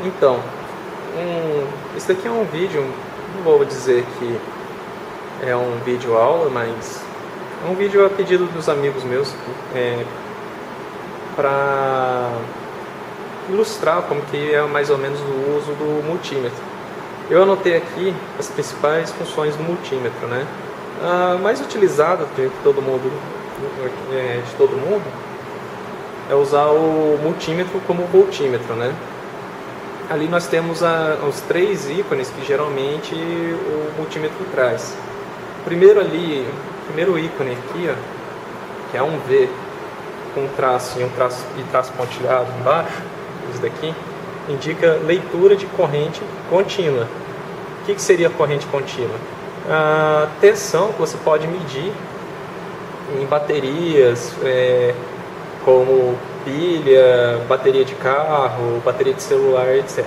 Então, esse daqui é um vídeo, não vou dizer que é um vídeo aula, mas é um vídeo a pedido dos amigos meus, para ilustrar como que é mais ou menos o uso do multímetro. Eu anotei aqui as principais funções do multímetro, né? A mais utilizada de todo mundo é usar o multímetro como voltímetro, né? Ali nós temos os três ícones que geralmente o multímetro traz. O primeiro ícone aqui, ó, que é um V com um traço e traço pontilhado embaixo, isso daqui, indica leitura de corrente contínua. O que seria corrente contínua? A tensão que você pode medir em baterias, como pilha, bateria de carro, bateria de celular, etc.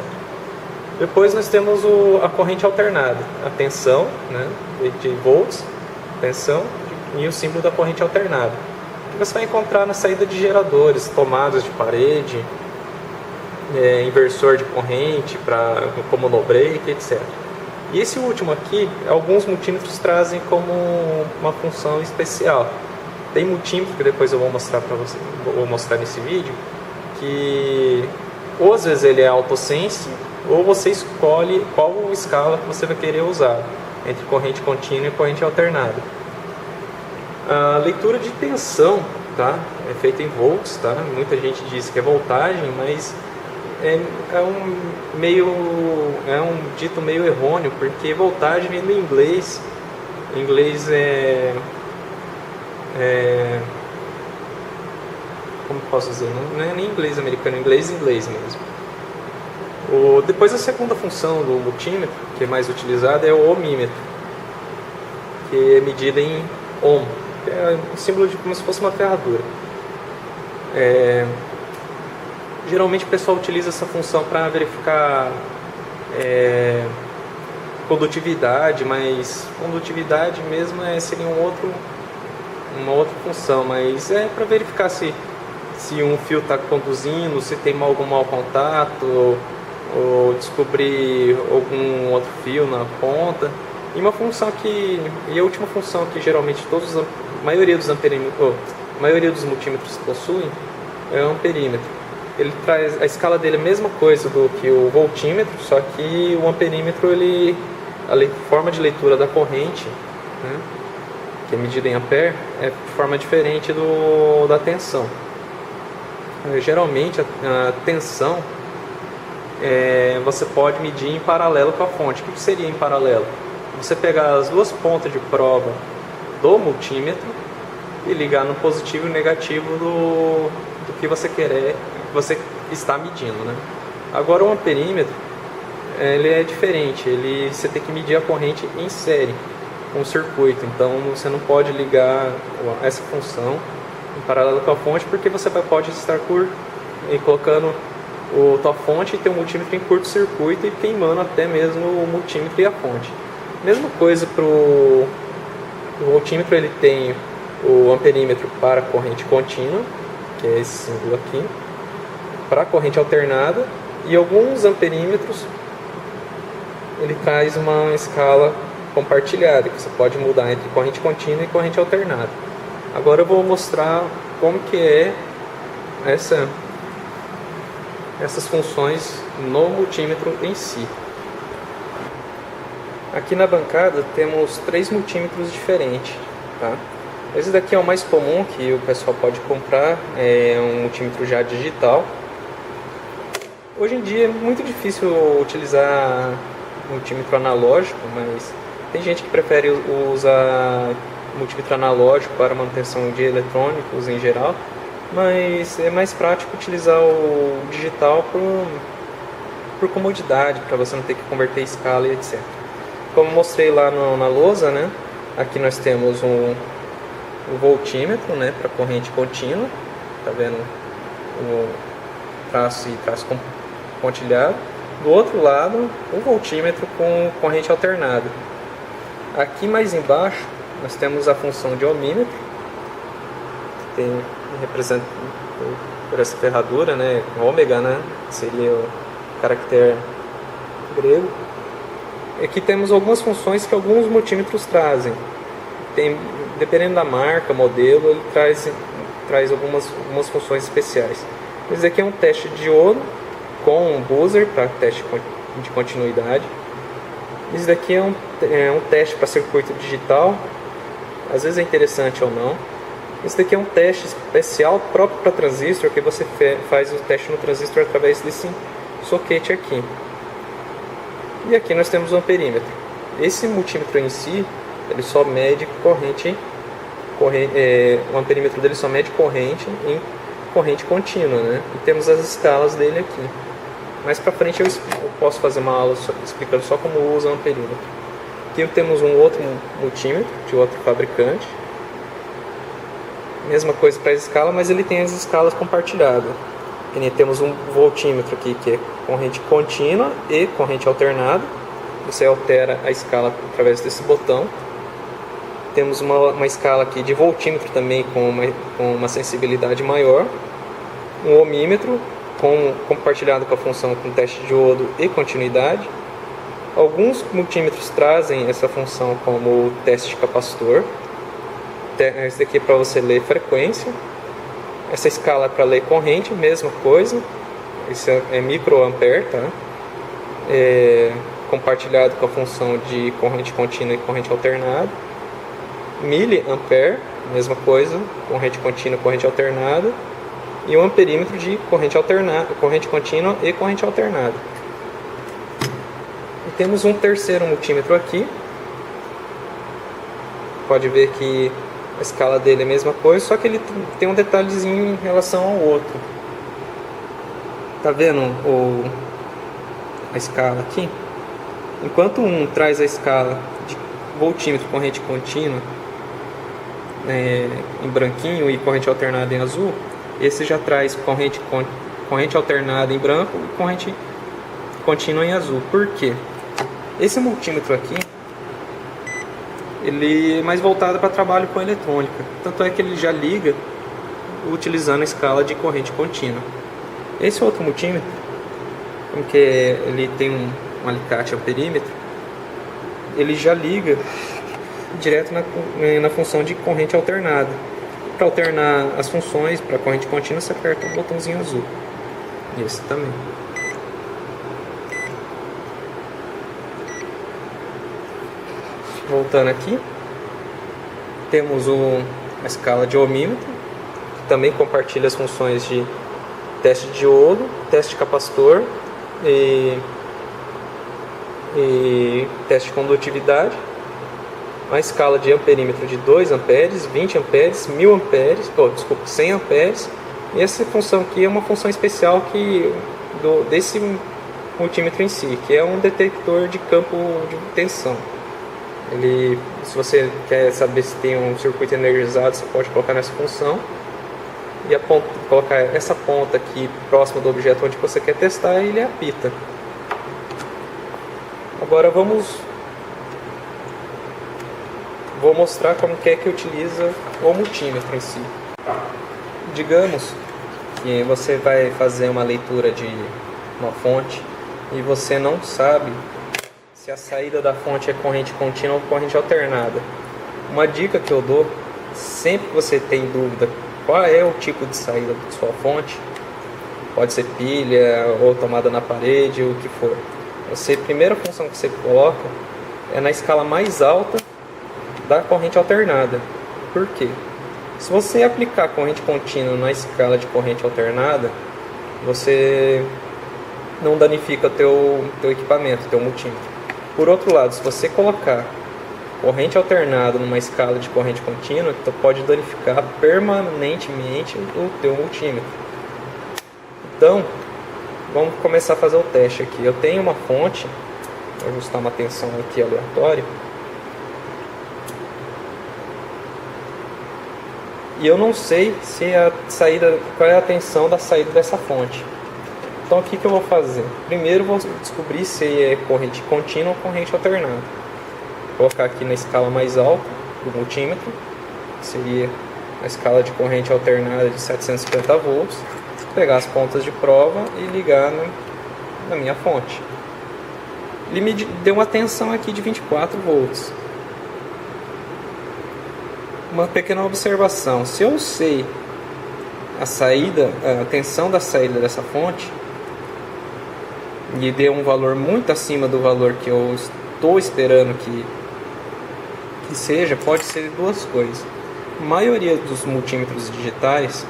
Depois nós temos a corrente alternada, a tensão, né, de volts, tensão, e o símbolo da corrente alternada, que você vai encontrar na saída de geradores, tomadas de parede, inversor de corrente, como no break, etc. E esse último aqui, alguns multímetros trazem como uma função especial. Tem multímetro que depois eu vou mostrar para você, vou mostrar nesse vídeo, que ou às vezes ele é autosense, ou você escolhe qual escala que você vai querer usar, entre corrente contínua e corrente alternada. A leitura de tensão, tá, é feita em volts, tá? Muita gente diz que é voltagem, mas é um dito meio errôneo, porque voltagem vem do inglês. Em inglês como posso dizer? Não é nem inglês americano, é inglês mesmo. Depois a segunda função do multímetro, que é mais utilizada, é o ohmímetro, que é medida em ohm, que é um símbolo de como se fosse uma ferradura. Geralmente o pessoal utiliza essa função para verificar condutividade, mas condutividade mesmo seria uma outra função, mas é para verificar se um fio está conduzindo, se tem algum mau contato, ou descobrir algum outro fio na ponta. E a última função que geralmente a maioria dos multímetros possuem é o amperímetro. Ele traz, a escala dele é a mesma coisa do que o voltímetro, só que o amperímetro, a forma de leitura da corrente, né, que é medida em ampere, é de forma diferente da tensão. Geralmente a tensão você pode medir em paralelo com a fonte. O que seria em paralelo? Você pegar as duas pontas de prova do multímetro e ligar no positivo e negativo do que você está medindo, né? Agora o amperímetro, ele é diferente, você tem que medir a corrente em série com o circuito, então você não pode ligar essa função em paralelo com a fonte, porque você pode estar colocando tua fonte e ter um multímetro em curto-circuito e queimando até mesmo o multímetro e a fonte. Mesma coisa para o voltímetro, ele tem o amperímetro para corrente contínua, que é esse símbolo aqui, para corrente alternada, e alguns amperímetros ele traz uma escala compartilhada, que você pode mudar entre corrente contínua e corrente alternada. Agora eu vou mostrar como que é essas funções no multímetro em si. Aqui na bancada temos 3 multímetros diferentes, tá? Esse daqui é o mais comum que o pessoal pode comprar, é um multímetro já digital. Hoje em dia é muito difícil utilizar multímetro analógico, mas tem gente que prefere usar multímetro analógico para manutenção de eletrônicos em geral, mas é mais prático utilizar o digital por comodidade, para você não ter que converter escala e etc. Como mostrei lá na lousa, né? Aqui nós temos o voltímetro, né, para corrente contínua, tá vendo o traço pontilhado. Do outro lado, o voltímetro com corrente alternada. Aqui mais embaixo nós temos a função de ohmímetro, que representa por essa ferradura, né, ômega, né, seria caractere grego. Aqui temos algumas funções que alguns multímetros trazem. Dependendo da marca, modelo, ele traz algumas funções especiais. Esse aqui é um teste de diodo com um buzzer para teste de continuidade. Esse daqui é um teste para circuito digital, às vezes é interessante ou não. Esse daqui é um teste especial próprio para transistor, que você faz o teste no transistor através desse soquete aqui. E aqui nós temos o amperímetro. Esse multímetro em si, ele só mede corrente, o amperímetro dele só mede corrente em corrente contínua, né? E temos as escalas dele aqui. Mais para frente eu posso fazer uma aula explicando só como usa o amperímetro. Aqui temos um outro multímetro de outro fabricante. Mesma coisa para a escala, mas ele tem as escalas compartilhadas. E temos um voltímetro aqui que é corrente contínua e corrente alternada. Você altera a escala através desse botão. Temos uma escala aqui de voltímetro também com uma sensibilidade maior. Um ohmímetro compartilhado com a função com teste de diodo e continuidade. Alguns multímetros trazem essa função como teste de capacitor. Esse daqui é para você ler frequência. Essa escala é para ler corrente, mesma coisa. Esse é microampere, tá? Compartilhado com a função de corrente contínua e corrente alternada. Miliampere, mesma coisa, corrente contínua e corrente alternada. E um amperímetro de corrente contínua e corrente alternada. E temos um terceiro multímetro aqui. Pode ver que a escala dele é a mesma coisa, só que ele tem um detalhezinho em relação ao outro. Tá vendo a escala aqui? Enquanto um traz a escala de voltímetro corrente contínua em branquinho e corrente alternada em azul, esse já traz corrente alternada em branco e corrente contínua em azul. Por quê? Esse multímetro aqui, ele é mais voltado para trabalho com eletrônica. Tanto é que ele já liga utilizando a escala de corrente contínua. Esse outro multímetro, porque ele tem um alicate amperímetro, ele já liga direto na função de corrente alternada. Para alternar as funções para corrente contínua, você aperta o botãozinho azul. Esse também. Voltando aqui, temos a escala de ohmímetro, que também compartilha as funções de teste de diodo, teste de capacitor e teste de condutividade. Uma escala de amperímetro de 2 amperes, 20 amperes, 1000 amperes, 100 amperes. E essa função aqui é uma função especial desse multímetro em si, que é um detector de campo de tensão. Se você quer saber se tem um circuito energizado, você pode colocar nessa função e colocar essa ponta aqui próxima do objeto onde você quer testar e ele apita. Agora vou mostrar como que utiliza o multímetro em si. Digamos que você vai fazer uma leitura de uma fonte e você não sabe se a saída da fonte é corrente contínua ou corrente alternada. Uma dica que eu dou, sempre que você tem dúvida qual é o tipo de saída da sua fonte, pode ser pilha ou tomada na parede, ou o que for. A primeira função que você coloca é na escala mais alta da corrente alternada. Por quê? Se você aplicar corrente contínua na escala de corrente alternada, você não danifica o teu equipamento, teu multímetro. Por outro lado, se você colocar corrente alternada numa escala de corrente contínua, tu pode danificar permanentemente o teu multímetro. Então, vamos começar a fazer o teste aqui. Eu tenho uma fonte, vou ajustar uma tensão aqui aleatória. E eu não sei qual é a tensão da saída dessa fonte. Então o que eu vou fazer? Primeiro vou descobrir se é corrente contínua ou corrente alternada. Vou colocar aqui na escala mais alta do multímetro, que seria a escala de corrente alternada de 750 volts. Pegar as pontas de prova e ligar da minha fonte. Ele me deu uma tensão aqui de 24 volts. Uma pequena observação: se eu sei a tensão da saída dessa fonte e deu um valor muito acima do valor que eu estou esperando que seja, pode ser duas coisas. A maioria dos multímetros digitais,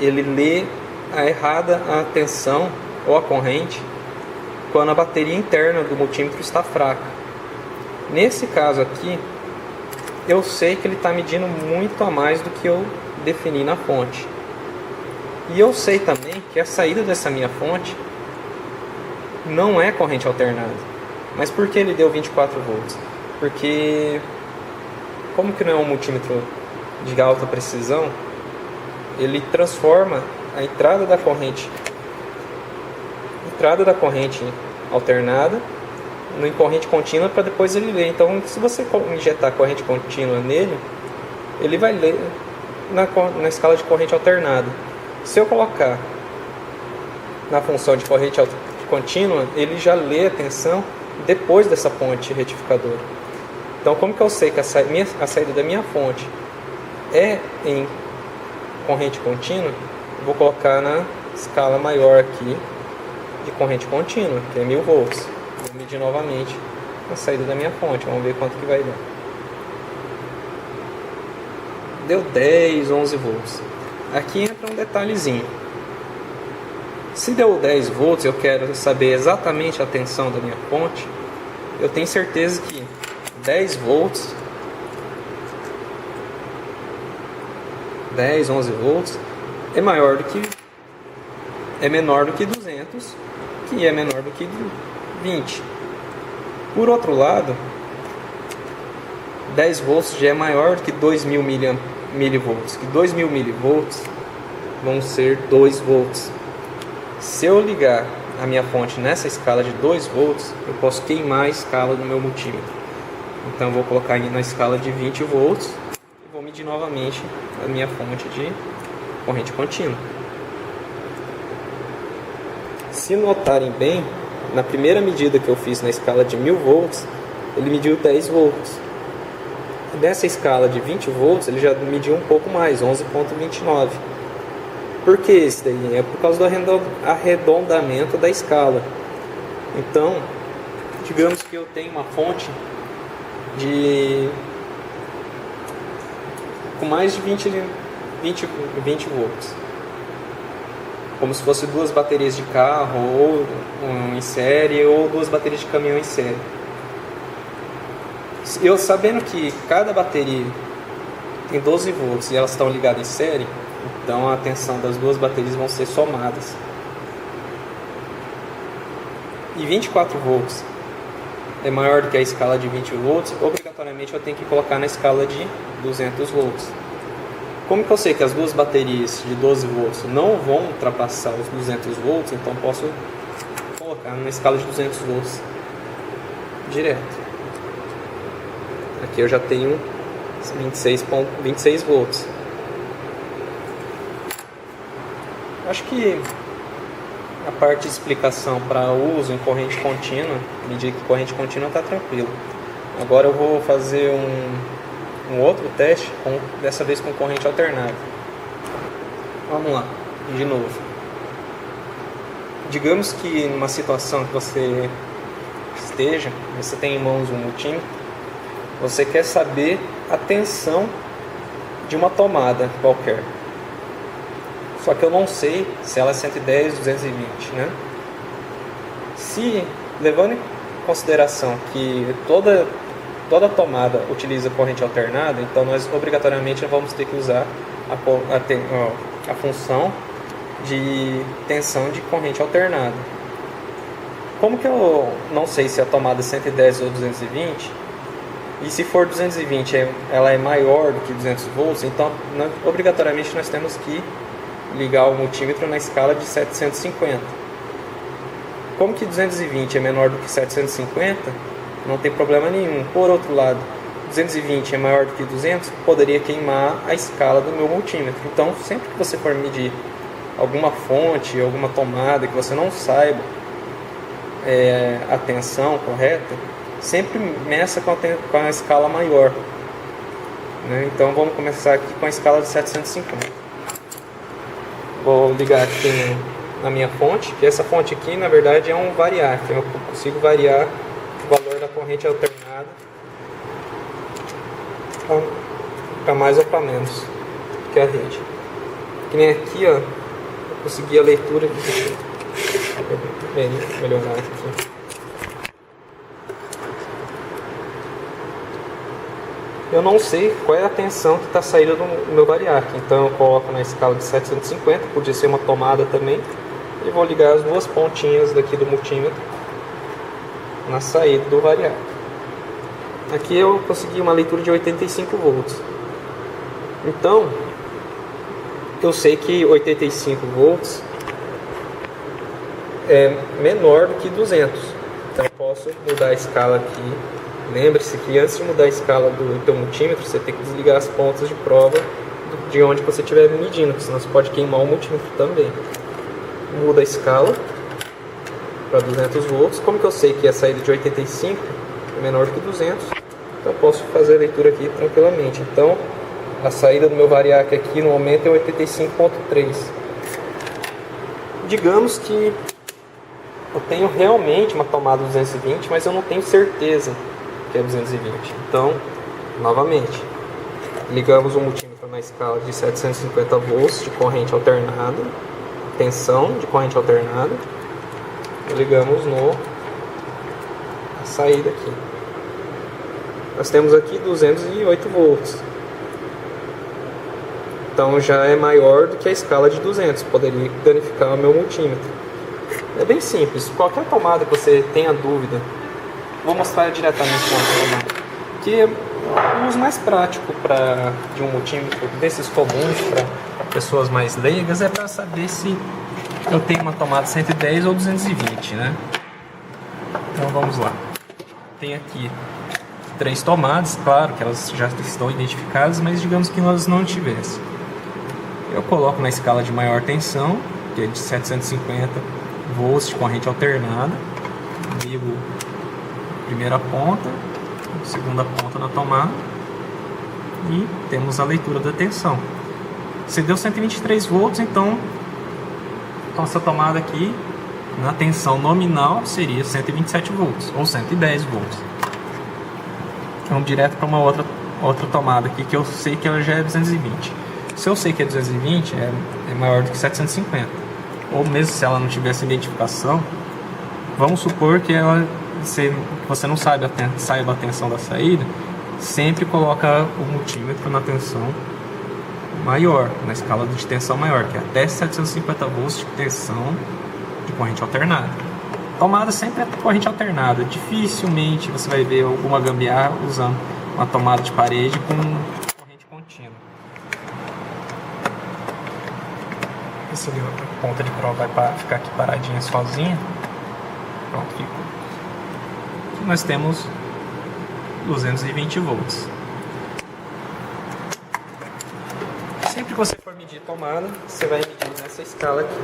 ele lê a tensão ou a corrente quando a bateria interna do multímetro está fraca. Nesse caso aqui, eu sei que ele está medindo muito a mais do que eu defini na fonte. E eu sei também que a saída dessa minha fonte não é corrente alternada. Mas por que ele deu 24 volts? Porque, como que não é um multímetro de alta precisão, ele transforma a entrada da corrente alternada em corrente contínua para depois ele ler. Então, se você injetar corrente contínua nele, ele vai ler na escala de corrente alternada. Se eu colocar na função de corrente contínua, ele já lê a tensão depois dessa ponte retificadora. Então, como que eu sei que a saída da minha fonte é em corrente contínua? Vou colocar na escala maior aqui de corrente contínua, que é 1000 volts. Vou medir novamente a saída da minha fonte, vamos ver quanto que vai dar. Deu 10, 11 volts. Aqui entra um detalhezinho. Se deu 10 volts, eu quero saber exatamente a tensão da minha fonte. Eu tenho certeza que 10 volts, 10, 11 volts é menor do que 200, que é menor do que 20. Por outro lado, 10 volts já é maior do que 2000 milivolts, que 2000 milivolts vão ser 2 volts. Se eu ligar a minha fonte nessa escala de 2 volts, eu posso queimar a escala do meu multímetro. Então vou colocar na escala de 20 volts e vou medir novamente a minha fonte de corrente contínua. Se notarem bem, na primeira medida que eu fiz na escala de 1000 volts, ele mediu 10 volts. Nessa escala de 20 volts, ele já mediu um pouco mais, 11,29. Por que isso daí? É por causa do arredondamento da escala. Então, digamos que eu tenho uma fonte com mais de 20 volts. Como se fosse duas baterias de carro, ou em série, ou duas baterias de caminhão em série. Eu sabendo que cada bateria tem 12 volts e elas estão ligadas em série, então a tensão das duas baterias vão ser somadas. E 24 volts é maior do que a escala de 20 volts, obrigatoriamente eu tenho que colocar na escala de 200 volts. Como que eu sei que as duas baterias de 12 volts não vão ultrapassar os 200 volts, então posso colocar na escala de 200 volts direto. Aqui eu já tenho 26 volts. Acho que a parte de explicação para uso em corrente contínua, medir que corrente contínua está tranquilo. Agora eu vou fazer um outro teste, dessa vez com corrente alternada. Vamos lá, de novo. Digamos que numa situação que você tem em mãos um multímetro, você quer saber a tensão de uma tomada qualquer. Só que eu não sei se ela é 110, 220, né? Se, levando em consideração que toda tomada utiliza corrente alternada, então nós obrigatoriamente vamos ter que usar a função de tensão de corrente alternada. Como que eu não sei se a tomada é 110 ou 220, e se for 220 ela é maior do que 200 volts, então obrigatoriamente nós temos que ligar o multímetro na escala de 750. Como que 220 é menor do que 750, não tem problema nenhum. Por outro lado, 220 é maior do que 200, poderia queimar a escala do meu multímetro. Então, sempre que você for medir alguma fonte, alguma tomada que você não saiba a tensão correta, sempre meça com a escala maior, né? Então vamos começar aqui com a escala de 750. Vou ligar aqui na minha fonte, que essa fonte aqui na verdade é um variar, que eu consigo variar o valor da corrente alternada para mais ou para menos que a rede. Que nem aqui, ó, eu consegui a leitura aqui. Deixa eu melhorar aqui. Eu não sei qual é a tensão que está saindo do meu variac, então eu coloco na escala de 750, podia ser uma tomada também, e vou ligar as duas pontinhas daqui do multímetro na saída do variac. Aqui eu consegui uma leitura de 85 volts. Então, eu sei que 85 volts é menor do que 200. Então eu posso mudar a escala aqui. Lembre-se que antes de mudar a escala do teu multímetro, você tem que desligar as pontas de prova de onde você estiver medindo, porque senão você pode queimar o multímetro também. Muda a escala para 200 volts. Como que eu sei que a saída de 85 é menor do que 200? Então eu posso fazer a leitura aqui tranquilamente. Então a saída do meu variac aqui no momento é 85.3. Digamos que eu tenho realmente uma tomada 220, mas eu não tenho certeza que é 220. Então, novamente, ligamos o multímetro na escala de 750 volts de corrente alternada, tensão de corrente alternada, e ligamos a saída aqui. Nós temos aqui 208 volts. Então já é maior do que a escala de 200, poderia danificar o meu multímetro. É bem simples, qualquer tomada que você tenha dúvida, vou mostrar diretamente com a tomada, que o uso mais prático de um multímetro desses comuns para pessoas mais leigas é para saber se eu tenho uma tomada 110 ou 220, né? Então vamos lá. Tem aqui 3 tomadas, claro que elas já estão identificadas, mas digamos que nós não tivessem. Eu coloco na escala de maior tensão, que é de 750 volts de corrente alternada, ligo a primeira ponta, a segunda ponta na tomada e temos a leitura da tensão. Se deu 123 volts, então nossa tomada aqui na tensão nominal seria 127 volts ou 110 volts. Então direto para uma outra tomada aqui que eu sei que ela já é 220. Se eu sei que é 220, é maior do que 750. Ou mesmo se ela não tivesse identificação, vamos supor que você não saiba a tensão da saída, sempre coloca o multímetro na tensão maior, na escala de tensão maior, que é até 750 volts de tensão de corrente alternada. Tomada sempre é corrente alternada, dificilmente você vai ver alguma gambiarra usando uma tomada de parede com corrente contínua. Se a ponta de prova vai ficar aqui paradinha sozinha, pronto, ficou. Aqui nós temos 220 volts. Sempre que você for medir tomada, você vai medir nessa escala aqui.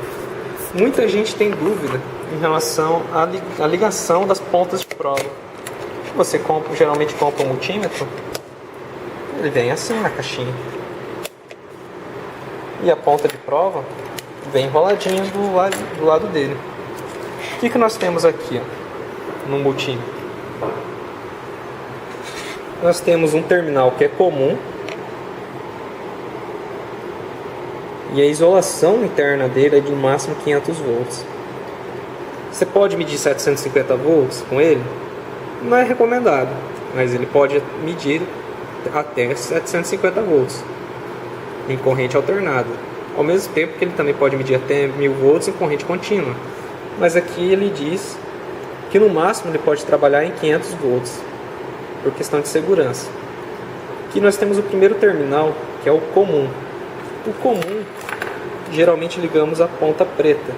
Muita gente tem dúvida em relação à ligação das pontas de prova. Você geralmente compra um multímetro, ele vem assim na caixinha. E a ponta de prova vem enroladinha do lado dele. O que nós temos aqui, ó, no multímetro? Nós temos um terminal que é comum e a isolação interna dele é de no máximo 500 volts. Você pode medir 750 volts com ele? Não é recomendado, mas ele pode medir até 750 volts em corrente alternada. Ao mesmo tempo que ele também pode medir até 1000 volts em corrente contínua. Mas aqui ele diz que no máximo ele pode trabalhar em 500 volts, por questão de segurança. Aqui nós temos o primeiro terminal, que é o comum. O comum, geralmente ligamos a ponta preta.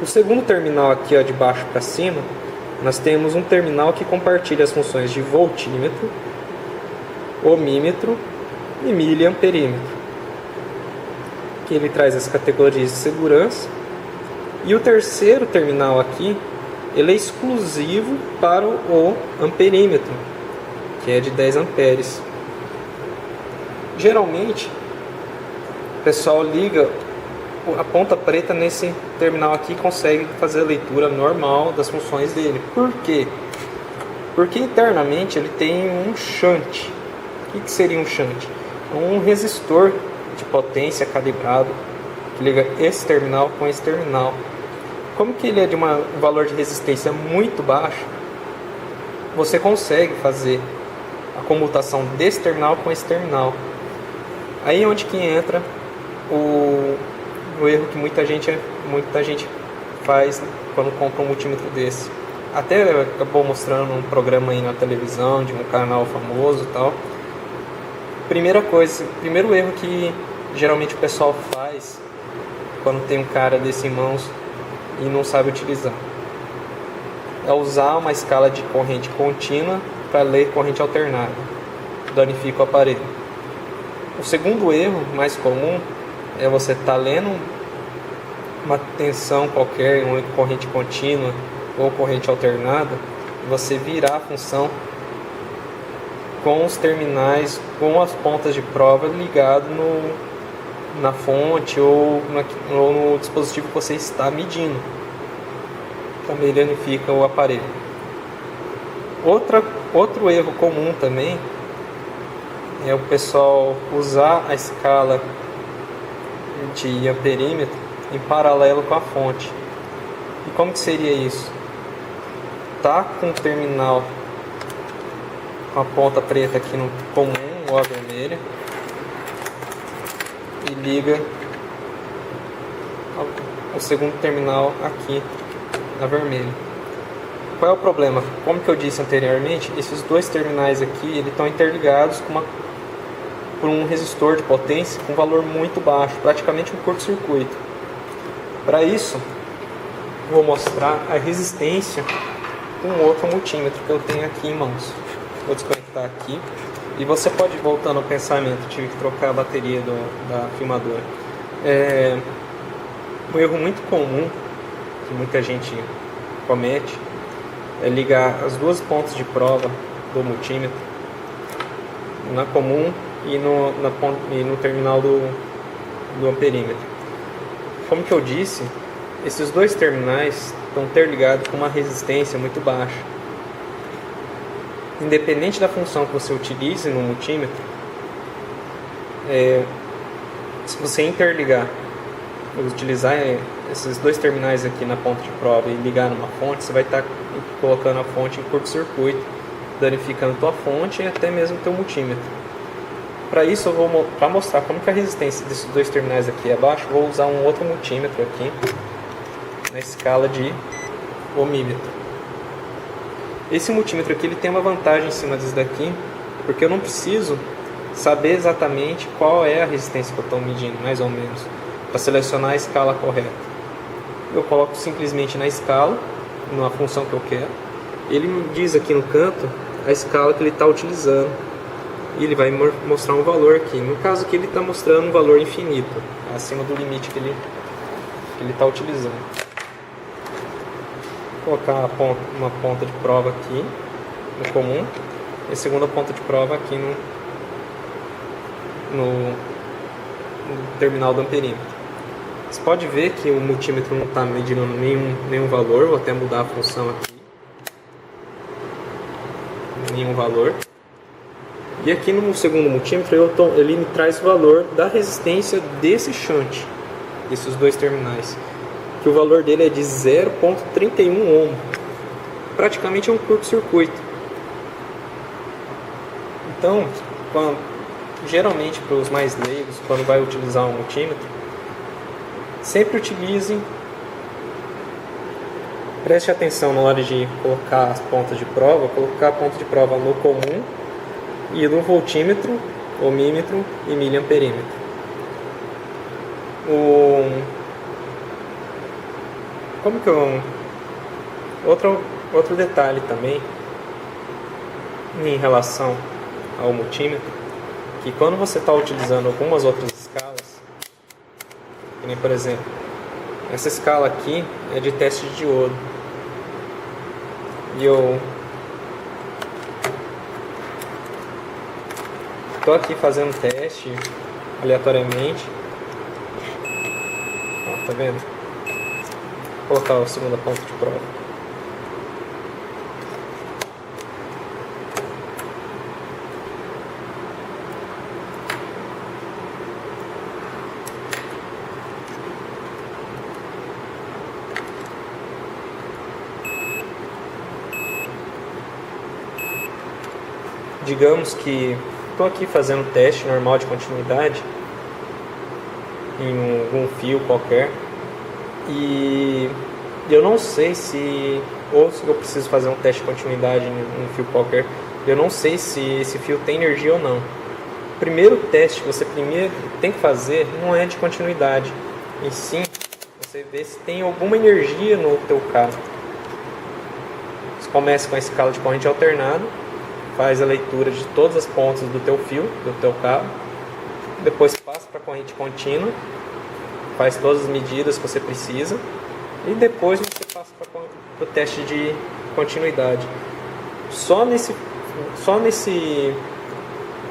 O segundo terminal aqui, ó, de baixo para cima, nós temos um terminal que compartilha as funções de voltímetro, ohmímetro e miliamperímetro. Que ele traz as categorias de segurança E o terceiro terminal aqui, ele é exclusivo para o amperímetro, que é de 10 amperes. Geralmente, o pessoal liga a ponta preta nesse terminal aqui e consegue fazer a leitura normal das funções dele. Por quê? Porque internamente ele tem um shunt. O que seria um shunt? Um resistor de potência calibrado que liga esse terminal com esse terminal. Como que ele é de um valor de resistência muito baixo, você consegue fazer a comutação desse terminal com esse terminal. Aí é onde que entra o erro que muita gente faz quando compra um multímetro desse. Até acabou mostrando um programa aí na televisão de um canal famoso e tal. Primeiro erro que geralmente o pessoal faz quando tem um cara desse em mãos e não sabe utilizar é usar uma escala de corrente contínua para ler corrente alternada, danifica o aparelho. O segundo erro mais comum é você estar lendo uma tensão qualquer, uma corrente contínua ou corrente alternada, e você virar a função com os terminais, com as pontas de prova ligado na fonte ou no dispositivo que você está medindo. Também danifica o aparelho. Outro erro comum também é o pessoal usar a escala de amperímetro em paralelo com a fonte. E como que seria isso? Tá com o terminal com a ponta preta aqui no comum ou a vermelha e liga o segundo terminal aqui na vermelha. Qual é o problema? Como que eu disse anteriormente, esses dois terminais aqui eles estão interligados por um resistor de potência com valor muito baixo, praticamente um curto-circuito. Para isso, vou mostrar a resistência com outro multímetro que eu tenho aqui em mãos. Vou desconectar aqui e você pode ir voltando ao pensamento. Tive que trocar a bateria da filmadora. Um erro muito comum que muita gente comete é ligar as duas pontas de prova do multímetro na comum e no terminal do amperímetro. Como que eu disse, esses dois terminais estão interligados com uma resistência muito baixa. Independente da função que você utilize no multímetro, se você utilizar esses dois terminais aqui na ponta de prova e ligar numa fonte, você vai estar colocando a fonte em curto-circuito, danificando a tua fonte e até mesmo o teu multímetro. Para isso, para mostrar como que a resistência desses dois terminais aqui é baixa, vou usar um outro multímetro aqui na escala de ohmímetro. Esse multímetro aqui ele tem uma vantagem em cima desse daqui, porque eu não preciso saber exatamente qual é a resistência que eu estou medindo, mais ou menos, para selecionar a escala correta. Eu coloco simplesmente na escala, na função que eu quero, ele me diz aqui no canto a escala que ele está utilizando e ele vai mostrar um valor aqui. No caso aqui ele está mostrando um valor infinito, acima do limite que ele está utilizando. Vou colocar uma ponta de prova aqui no comum e a segunda ponta de prova aqui no terminal do amperímetro. Você pode ver que o multímetro não está medindo nenhum valor. Vou até mudar a função aqui. Nenhum valor. E aqui no segundo multímetro ele me traz o valor da resistência desse shunt, desses dois terminais, que o valor dele é de 0,31 ohm. Praticamente é um curto-circuito. Então, geralmente para os mais leigos, quando vai utilizar um multímetro, sempre preste atenção na hora de colocar as pontas de prova, colocar a ponta de prova no comum e no voltímetro, ohmímetro e miliamperímetro. Outro detalhe também em relação ao multímetro, que quando você está utilizando algumas outras escalas, como por exemplo Essa escala aqui é de teste de diodo. E eu tô aqui fazendo teste aleatoriamente. Ó, tá vendo? Vou colocar a segunda ponta de prova. Digamos que estou aqui fazendo um teste normal de continuidade em algum fio qualquer e eu não sei se, ou se eu preciso fazer um teste de continuidade em um fio qualquer, eu não sei se esse fio tem energia ou não. O primeiro teste que você primeiro tem que fazer não é de continuidade, e sim você vê se tem alguma energia no teu cabo. Você começa com a escala de corrente alternada, faz a leitura de todas as pontas do teu fio, do teu cabo, depois passa para a corrente contínua, faz todas as medidas que você precisa e depois você passa para o teste de continuidade. Só nesse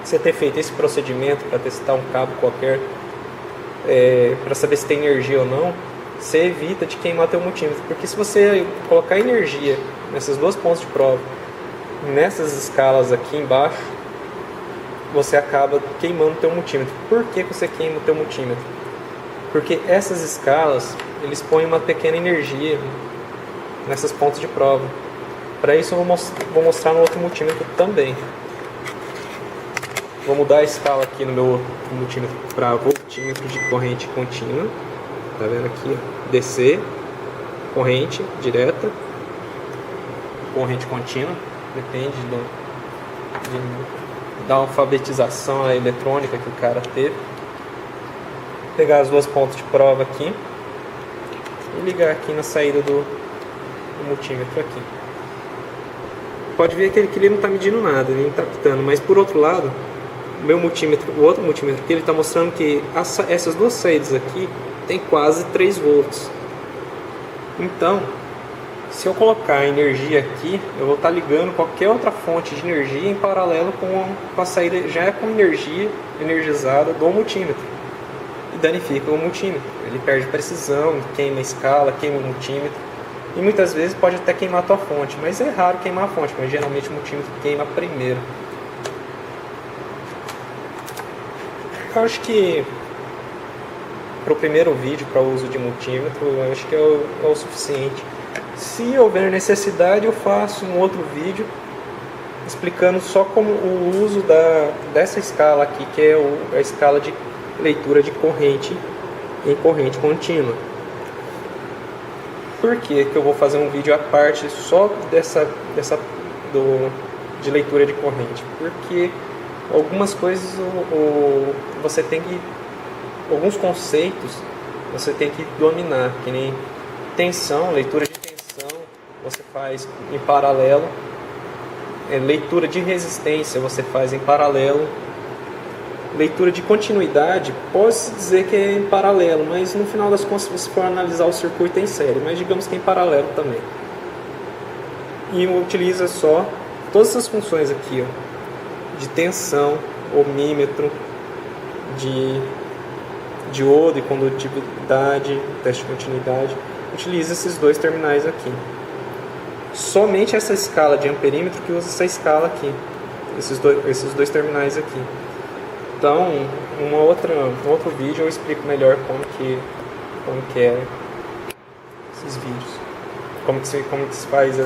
você ter feito esse procedimento para testar um cabo qualquer, para saber se tem energia ou não, você evita de queimar teu multímetro, porque se você colocar energia nessas duas pontas de prova, nessas escalas aqui embaixo, você acaba queimando o teu multímetro. Por que você queima o teu multímetro? Porque essas escalas, eles põem uma pequena energia nessas pontas de prova. Para isso eu vou mostrar no outro multímetro também. Vou mudar a escala aqui no meu multímetro para voltímetro de corrente contínua. Tá vendo aqui? DC, corrente direta, corrente contínua. Depende da alfabetização eletrônica que o cara teve. Vou pegar as duas pontas de prova aqui e ligar aqui na saída do multímetro aqui. Pode ver que ele não está medindo nada, ele não está pitando, mas por outro lado, o outro multímetro aqui, ele está mostrando que essas duas saídas aqui tem quase 3 volts. Então, se eu colocar energia aqui, eu vou estar ligando qualquer outra fonte de energia em paralelo com a saída já com energia energizada do multímetro. E danifica o multímetro. Ele perde precisão, queima a escala, queima o multímetro. E muitas vezes pode até queimar a tua fonte, mas é raro queimar a fonte, mas geralmente o multímetro queima primeiro. Eu acho que para o primeiro vídeo, para o uso de multímetro, eu acho que é o suficiente. Se houver necessidade, eu faço um outro vídeo explicando só como o uso dessa escala aqui, que é a escala de leitura de corrente em corrente contínua. Por que eu vou fazer um vídeo à parte só de leitura de corrente? Porque algumas coisas você tem que, alguns conceitos você tem que dominar, que nem tensão, leitura de tensão, você faz em paralelo, leitura de resistência você faz em paralelo, leitura de continuidade pode-se dizer que é em paralelo, mas no final das contas, se você for analisar o circuito em série, mas digamos que é em paralelo também. E utiliza só todas essas funções aqui, ó, de tensão, ohmímetro, de diodo e condutividade, teste de continuidade. Utiliza esses dois terminais aqui. Somente essa escala de amperímetro que usa essa escala aqui, esses dois terminais aqui. Então, um outro vídeo eu explico melhor como que é esses vídeos, como que se faz